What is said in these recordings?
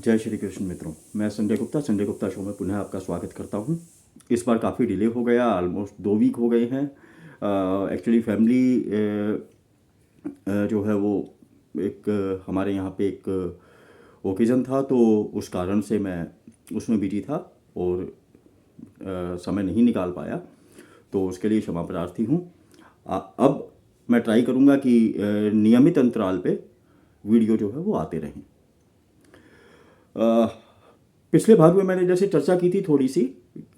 जय श्री कृष्ण मित्रों, मैं संजय गुप्ता शो में पुनः आपका स्वागत करता हूँ। इस बार काफ़ी डिले हो गया, ऑलमोस्ट 2 वीक हो गए हैं। एक्चुअली फैमिली जो है वो एक हमारे यहाँ पे एक ओकेज़न था, तो उस कारण से मैं उसमें बिजी था और समय नहीं निकाल पाया, तो उसके लिए क्षमा प्रार्थी हूँ। अब मैं ट्राई करूँगा कि नियमित अंतराल पे वीडियो जो है वो आते रहें। पिछले भाग में मैंने जैसे चर्चा की थी थोड़ी सी,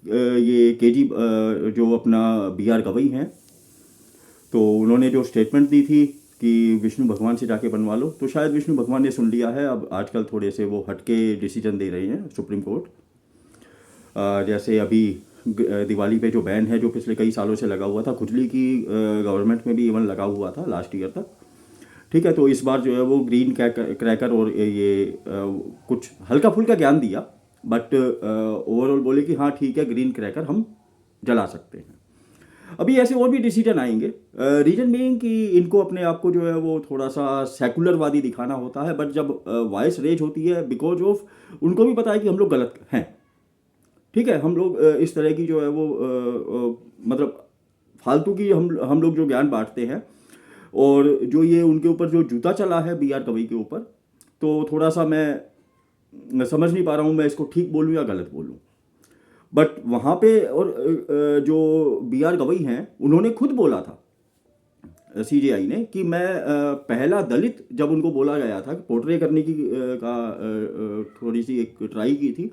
ये केजी जो अपना BR गवई हैं, तो उन्होंने जो स्टेटमेंट दी थी कि विष्णु भगवान से जाके बनवा लो, तो शायद विष्णु भगवान ने सुन लिया है। अब आजकल थोड़े से वो हटके डिसीजन दे रहे हैं सुप्रीम कोर्ट। जैसे अभी दिवाली पे जो बैन है, जो पिछले कई सालों से लगा हुआ था, खुजली की गवर्नमेंट में भी इवन लगा हुआ था लास्ट ईयर तक। ठीक है, तो इस बार जो है वो ग्रीन क्रैकर और ये कुछ हल्का फुल्का ज्ञान दिया, बट ओवरऑल बोले कि हाँ ठीक है, ग्रीन क्रैकर हम जला सकते हैं। अभी ऐसे और भी डिसीजन आएंगे, रीजन बीइंग कि इनको अपने आप को जो है वो थोड़ा सा सेकुलरवादी दिखाना होता है, बट जब वॉइस रेज होती है बिकॉज ऑफ उनको भी पता है कि हम लोग गलत हैं। ठीक है, हम लोग इस तरह की जो है वो मतलब फालतू की हम लोग जो ज्ञान बांटते हैं, और जो ये उनके ऊपर जो जूता चला है BR गवई के ऊपर, तो थोड़ा सा मैं समझ नहीं पा रहा हूँ मैं इसको ठीक बोलूँ या गलत बोलूँ। बट वहाँ पे और जो BR गवई हैं उन्होंने खुद बोला था CJI ने कि मैं पहला दलित, जब उनको बोला गया था कि पोर्ट्रे करने की थोड़ी सी एक ट्राई की थी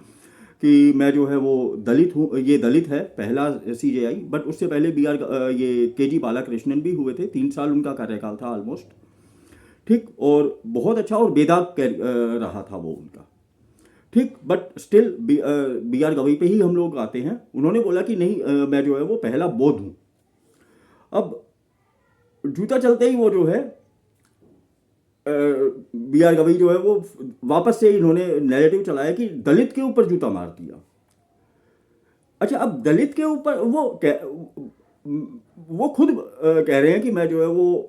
कि मैं जो है वो दलित हूँ, ये दलित है पहला CJI। बट उससे पहले ये KG बालाकृष्णन भी हुए थे, 3 साल उनका कार्यकाल था ऑलमोस्ट। ठीक, और बहुत अच्छा और बेदाग रहा था वो उनका। ठीक, बट स्टिल BR गवई पे ही हम लोग आते हैं। उन्होंने बोला कि नहीं, मैं जो है वो पहला बौद्ध हूँ। अब जूता चलते ही वो जो है BR गवई जो है वो वापस से इन्होंने नैरेटिव चलाया कि दलित के ऊपर जूता मार दिया। अच्छा, अब दलित के ऊपर वो खुद कह रहे हैं कि मैं जो है वो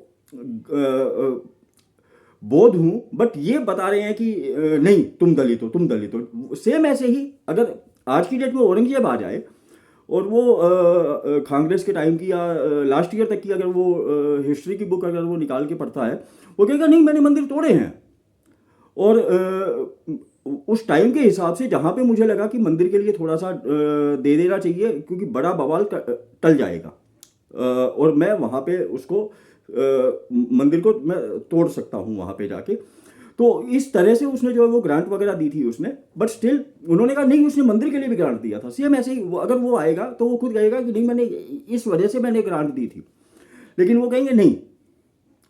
बौद्ध हूं, बट ये बता रहे हैं कि नहीं तुम दलित हो, तुम दलित हो। सेम ऐसे ही अगर आज की डेट में औरंगजेब आ जाए और वो कांग्रेस के टाइम की या लास्ट ईयर तक की अगर वो हिस्ट्री की बुक अगर वो निकाल के पढ़ता है, वो कहेगा नहीं मैंने मंदिर तोड़े हैं। और उस टाइम के हिसाब से जहाँ पे मुझे लगा कि मंदिर के लिए थोड़ा सा दे देना चाहिए, क्योंकि बड़ा बवाल टल जाएगा, और मैं वहाँ पे उसको मंदिर को मैं तोड़ सकता हूँ वहाँ पे जाके। तो इस तरह से उसने जो है वो ग्रांट वगैरह दी थी उसने, बट स्टिल उन्होंने कहा नहीं उसने मंदिर के लिए भी ग्रांट दिया था। सेम ऐसे ही अगर वो आएगा तो वो खुद कहेगा कि नहीं मैंने इस वजह से मैंने ग्रांट दी थी, लेकिन वो कहेंगे नहीं,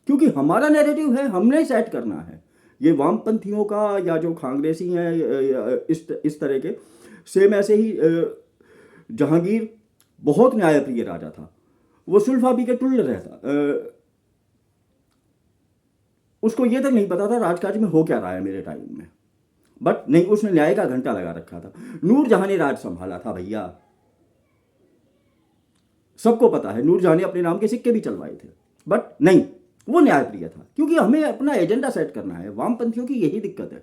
क्योंकि हमारा नैरेटिव है, हमने सेट करना है। ये वामपंथियों का या जो कांग्रेसी हैं इस तरह के, सेम ऐसे ही जहांगीर बहुत न्यायप्रिय राजा था, वो सुल्फाबी के तुल्य रहता। उसको ये तक नहीं पता था राजकाज में हो क्या रहा है मेरे टाइम में, बट नहीं उसने न्याय का घंटा लगा रखा था। नूरजहां ने राज संभाला था भैया, सबको पता है। नूरजहां ने अपने नाम के सिक्के भी चलवाए थे, बट नहीं वो न्यायप्रिय था, क्योंकि हमें अपना एजेंडा सेट करना है। वामपंथियों की यही दिक्कत है।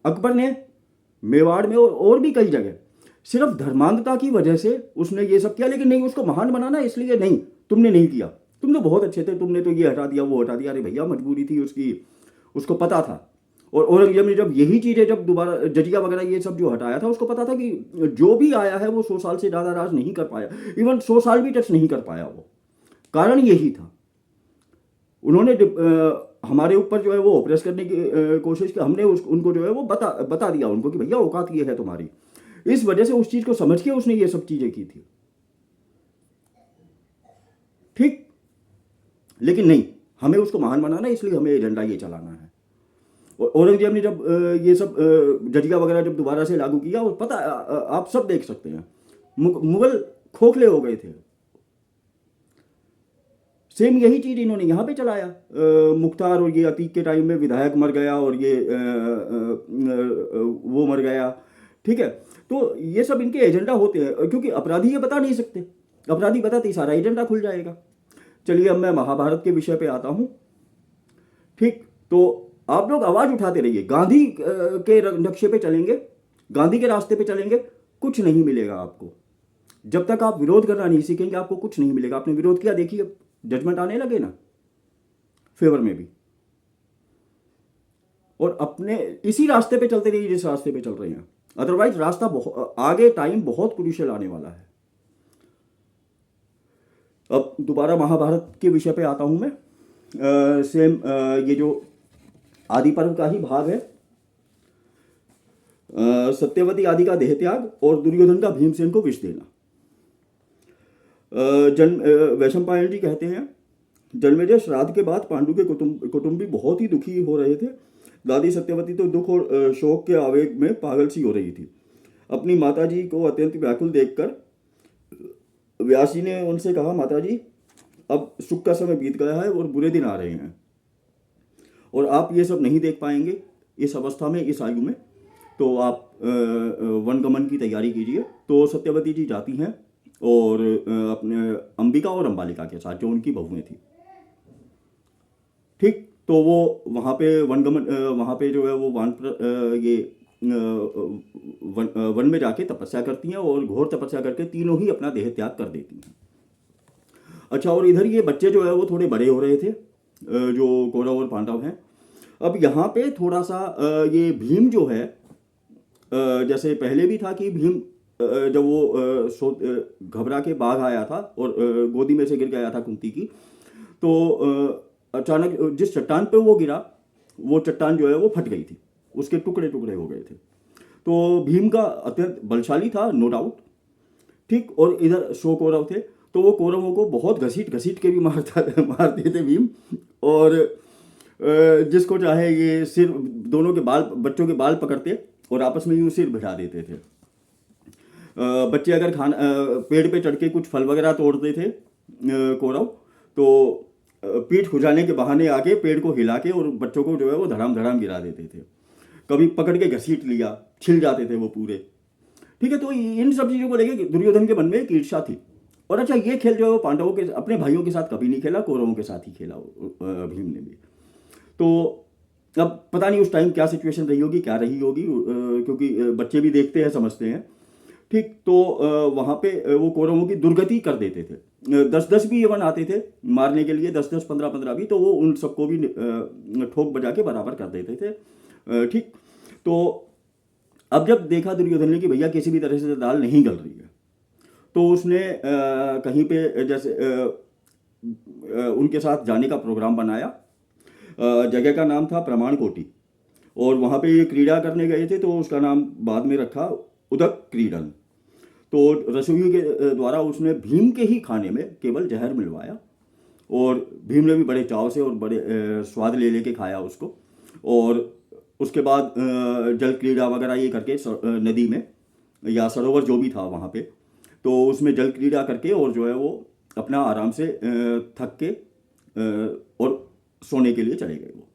अकबर ने मेवाड़ में और भी कई जगह सिर्फ धर्मांधता की वजह से उसने ये सब किया, लेकिन नहीं उसको महान बनाना इसलिए नहीं, तुमने नहीं किया, तुम तो बहुत अच्छे थे, तुमने तो ये हटा दिया वो हटा दिया। अरे भैया मजबूरी थी उसकी, उसको पता था। और औरंगजेब ने जब यही चीज़ें जब दोबारा जजिया वगैरह ये सब जो हटाया था, उसको पता था कि जो भी आया है वो 100 साल से ज़्यादा राज नहीं कर पाया, इवन 100 साल भी टच नहीं कर पाया। वो कारण यही था। उन्होंने हमारे ऊपर जो है वो ऑपरेस करने की कोशिश की, हमने उनको जो है वो बता दिया उनको कि भैया औकात ये है तुम्हारी। इस वजह से उस चीज़ को समझ के उसने ये सब चीज़ें की थी। ठीक, लेकिन नहीं, हमें उसको महान बनाना है, इसलिए हमें एजेंडा ये चलाना है। और औरंगजेब ने जब ये सब जजिया वगैरह जब दोबारा से लागू किया, और पता आप सब देख सकते हैं मुगल खोखले हो गए थे। सेम यही चीज़ इन्होंने यहाँ पे चलाया। मुख्तार और ये अतीक के टाइम में विधायक मर गया और ये वो मर गया। ठीक है, तो ये सब इनके एजेंडा होते हैं, क्योंकि अपराधी ये बता नहीं सकते। अपराधी बताते ही सारा एजेंडा खुल जाएगा। चलिए अब मैं महाभारत के विषय पे आता हूँ। ठीक, तो आप लोग आवाज उठाते रहिए, गांधी के नक्शे पे चलेंगे, गांधी के रास्ते पे चलेंगे, कुछ नहीं मिलेगा आपको। जब तक आप विरोध करना नहीं सीखेंगे आपको कुछ नहीं मिलेगा। आपने विरोध किया, देखिए जजमेंट आने लगे ना फेवर में भी। और अपने इसी रास्ते पे चलते रहिए जिस रास्ते पे चल रहे हैं, अदरवाइज रास्ता आगे टाइम बहुत क्रूशियल आने वाला है। अब दोबारा महाभारत के विषय पे आता हूं मैं। सेम ये जो आदि पर्व का ही भाग है। सत्यवती आदि का देह त्याग और दुर्योधन का भीमसेन को विष देना। वैशंपायन जी कहते हैं, जन्मेजय श्राद्ध के बाद पांडु के कुटुंबी बहुत ही दुखी हो रहे थे। दादी सत्यवती तो दुख और शोक के आवेग में पागल सी हो रही थी। अपनी माताजी को अत्यंत व्याकुल देखकर व्यास जी ने उनसे कहा, माताजी अब सुख का समय बीत गया है और बुरे दिन आ रहे हैं और आप ये सब नहीं देख पाएंगे इस अवस्था में, इस आयु में, तो आप वनगमन की तैयारी कीजिए। तो सत्यवती जी जाती हैं और अपने अंबिका और अंबालिका के साथ, जो उनकी बहुएं थी, ठीक, तो वो वहाँ पे वनगमन, वहाँ पे जो है वो वन में जाके तपस्या करती हैं और घोर तपस्या करके तीनों ही अपना देह त्याग कर देती हैं। अच्छा, और इधर ये बच्चे जो है वो थोड़े बड़े हो रहे थे, जो कौरव और पांडव हैं। अब यहाँ पे थोड़ा सा ये भीम जो है, जैसे पहले भी था कि भीम जब वो घबरा के बाघ आया था और गोदी में से गिर गया था कुंती की, तो अचानक जिस चट्टान पे वो गिरा, वो चट्टान जो है वो फट गई थी, उसके टुकड़े टुकड़े हो गए थे। तो भीम का अत्यंत बलशाली था, नो डाउट, ठीक। और इधर 100 कौरव थे, तो वो कौरवों को बहुत घसीट घसीट के भी मारते थे भीम। और जिसको चाहे ये सिर, दोनों के बाल, बच्चों के बाल पकड़ते और आपस में यूँ सिर भिड़ा देते थे। बच्चे अगर पेड़ पे चढ़ के कुछ फल वगैरह तोड़ते थे कौरव, तो पीठ खुजाने के बहाने आके पेड़ को हिला के और बच्चों को जो है वो धड़ाम धड़ाम गिरा देते थे। कभी पकड़ के घसीट लिया, छिल जाते थे वो पूरे, ठीक है। तो इन सब चीज़ों को लेके दुर्योधन के मन में एक ईर्ष्या थी। और अच्छा, ये खेल जो है वो पांडवों के, अपने भाइयों के साथ कभी नहीं खेला, कौरवों के साथ ही खेला भीम ने भी। तो अब पता नहीं उस टाइम क्या सिचुएशन रही होगी, क्या रही होगी, क्योंकि बच्चे भी देखते हैं, समझते हैं, ठीक। तो वहाँ पे वो कौरवों की दुर्गति कर देते थे। 10-10 भी इवन आते थे मारने के लिए, 10-10, 15-15 भी, तो वो उन सबको भी ठोक बजा के बराबर कर देते थे, ठीक। तो अब जब देखा दुर्योधन ने कि भैया किसी भी तरह से दाल नहीं गल रही है, तो उसने कहीं पे जैसे उनके साथ जाने का प्रोग्राम बनाया। जगह का नाम था प्रमाण कोटि, और वहाँ पे ये क्रीड़ा करने गए थे, तो उसका नाम बाद में रखा उदक क्रीडन। तो रसोई के द्वारा उसने भीम के ही खाने में केवल जहर मिलवाया, और भीम ने भी बड़े चाव से और बड़े स्वाद ले लेके खाया उसको। और उसके बाद जल क्रीड़ा वगैरह ये करके नदी में या सरोवर जो भी था वहाँ पे, तो उसमें जल क्रीड़ा करके और जो है वो अपना आराम से थक के और सोने के लिए चले गए वो।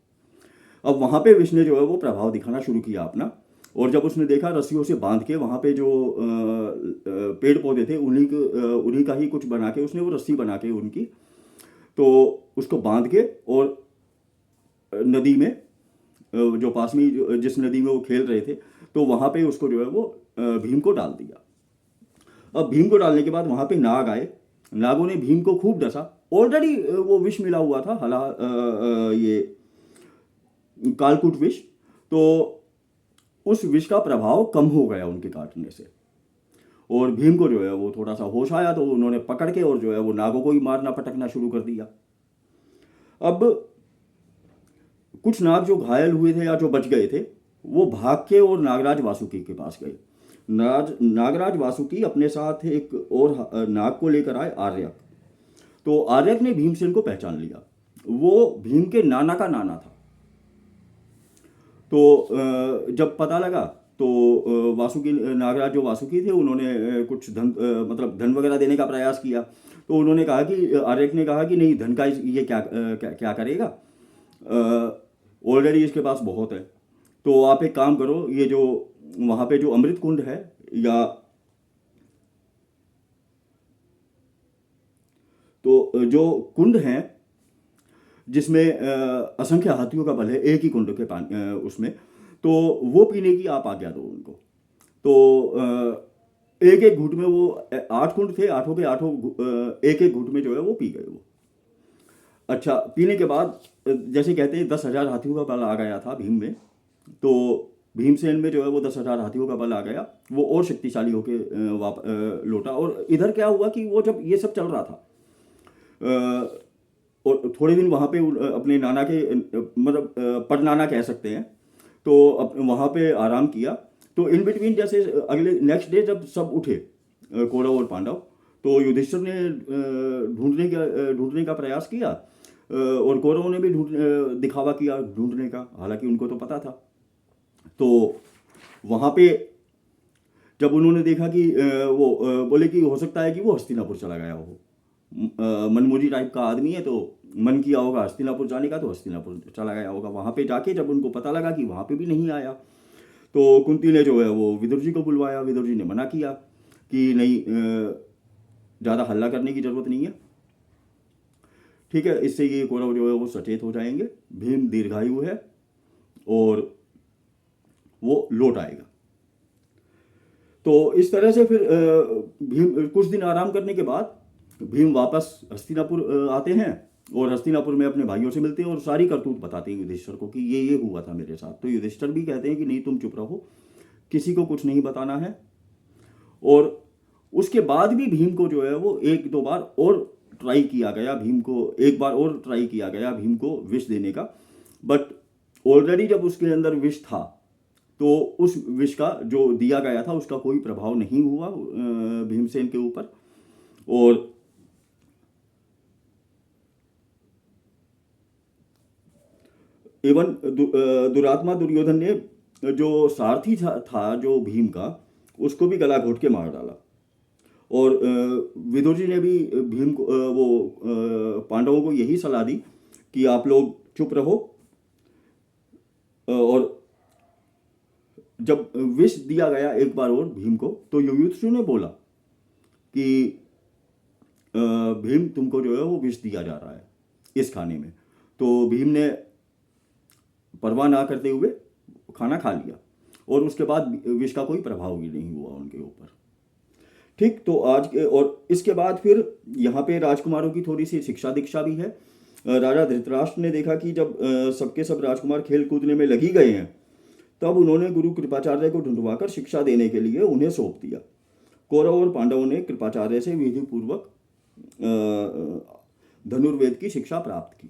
अब वहाँ पे विष ने जो है वो प्रभाव दिखाना शुरू किया अपना, और जब उसने देखा रस्सियों से बांध के वहाँ पे जो पेड़ पौधे थे उन्हीं का ही कुछ बना के उसने वो रस्सी बना के उनकी, तो उसको बांध के और नदी में जो पास में जिस नदी में वो खेल रहे थे, तो वहाँ पे उसको जो है वो भीम को डाल दिया। अब भीम को डालने के बाद वहाँ पे नाग आए, नागों ने भीम को खूब डसा। ऑलरेडी वो विष मिला हुआ था, ये कालकूट विष, तो उस विष का प्रभाव कम हो गया उनके काटने से, और भीम को जो है वो थोड़ा सा होश आया, तो उन्होंने पकड़ के और जो है वो नागों को ही मारना पटकना शुरू कर दिया। अब कुछ नाग जो घायल हुए थे या जो बच गए थे, वो भाग के और नागराज वासुकी के पास गए। नागराज वासुकी अपने साथ एक और नाग को लेकर आए, आर्यक। तो आर्यक ने भीमसेन को पहचान लिया, वो भीम के नाना का नाना था। तो जब पता लगा, तो वासुकी, नागराज जो वासुकी थे, उन्होंने कुछ धन, मतलब धन वगैरह देने का प्रयास किया। तो उन्होंने कहा कि, आर्यक ने कहा कि नहीं, धन का ये क्या करेगा, ऑलरेडी इसके पास बहुत है। तो आप एक काम करो, ये जो वहाँ पे जो अमृत कुंड है, या तो जो कुंड हैं, जिसमें असंख्य हाथियों का बल है एक ही कुंड के पानी उसमें, तो वो पीने की आप आज्ञा दो उनको। तो एक एक घूंट में वो 8 कुंड थे, आठों के आठों एक एक घूंट में जो है वो पी गए वो। अच्छा, पीने के बाद जैसे कहते हैं 10,000 हाथियों का बल आ गया था भीम में, तो भीमसेन में जो है वो 10,000 हाथियों का बल आ गया, वो और शक्तिशाली होके लौटा। और इधर क्या हुआ कि वो जब ये सब चल रहा था और थोड़े दिन वहाँ पे अपने नाना के मतलब परनाना कह सकते हैं, तो वहाँ पे आराम किया। तो इन बिटवीन जैसे अगले नेक्स्ट डे जब सब उठे कौरव और पांडव, तो युधिष्ठिर ने ढूंढने का प्रयास किया और कौरवों ने भी दिखावा किया ढूंढने का, हालांकि उनको तो पता था। तो वहाँ पे जब उन्होंने देखा कि वो बोले कि हो सकता है कि वो हस्तिनापुर चला गया हो, मनमोजी टाइप का आदमी है, तो मन किया होगा हस्तिनापुर जाने का, तो हस्तिनापुर चला गया होगा। वहाँ पे जाके जब उनको पता लगा कि वहाँ पे भी नहीं आया, तो कुंती ने जो है वो विदुर जी को बुलवाया। विदुर जी ने मना किया कि नहीं, ज़्यादा हल्ला करने की ज़रूरत नहीं है, ठीक है, इससे ये कौरव जो है वो सचेत हो जाएंगे, भीम दीर्घायु है और वो लौट आएगा। तो इस तरह से फिर भीम कुछ दिन आराम करने के बाद भीम वापस हस्तिनापुर आते हैं और हस्तिनापुर में अपने भाइयों से मिलते हैं और सारी करतूत बताते हैं युधिष्ठिर को कि ये हुआ था मेरे साथ। तो युधिष्ठिर भी कहते हैं कि नहीं, तुम चुप रहो, किसी को कुछ नहीं बताना है। और उसके बाद भी भीम को जो है वो एक दो बार और ट्राई किया गया, भीम को एक बार और ट्राई किया गया भीम को विष देने का, बट ऑलरेडी जब उसके अंदर विष था तो उस विष का जो दिया गया था उसका कोई प्रभाव नहीं हुआ भीमसेन के ऊपर। और इवन दुरात्मा दुर्योधन ने जो सारथी था जो भीम का, उसको भी गला घोट के मार डाला। और विदुर जी ने भी भीम को पांडवों को यही सलाह दी कि आप लोग चुप रहो। और जब विष दिया गया एक बार और भीम को, तो युधिष्ठिर ने बोला कि भीम तुमको जो है वो विष दिया जा रहा है इस खाने में। तो भीम ने परवाह ना करते हुए खाना खा लिया और उसके बाद विष का कोई प्रभाव भी नहीं हुआ उनके ऊपर। ठीक, तो आज और इसके बाद फिर यहाँ पे राजकुमारों की थोड़ी सी शिक्षा दीक्षा भी है। राजा धृतराष्ट्र ने देखा कि जब सबके सब राजकुमार खेल कूदने में लगी गए हैं, तब उन्होंने गुरु कृपाचार्य को ढूंढवाकर शिक्षा देने के लिए उन्हें सौंप दिया। कौरव और पांडवों ने कृपाचार्य से विधि पूर्वक धनुर्वेद की शिक्षा प्राप्त की।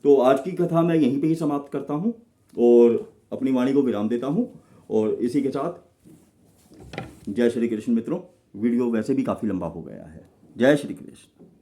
तो आज की कथा मैं यहीं पे ही समाप्त करता हूँ और अपनी वाणी को विराम देता हूँ। और इसी के साथ जय श्री कृष्ण मित्रों, वीडियो वैसे भी काफ़ी लंबा हो गया है। जय श्री कृष्ण।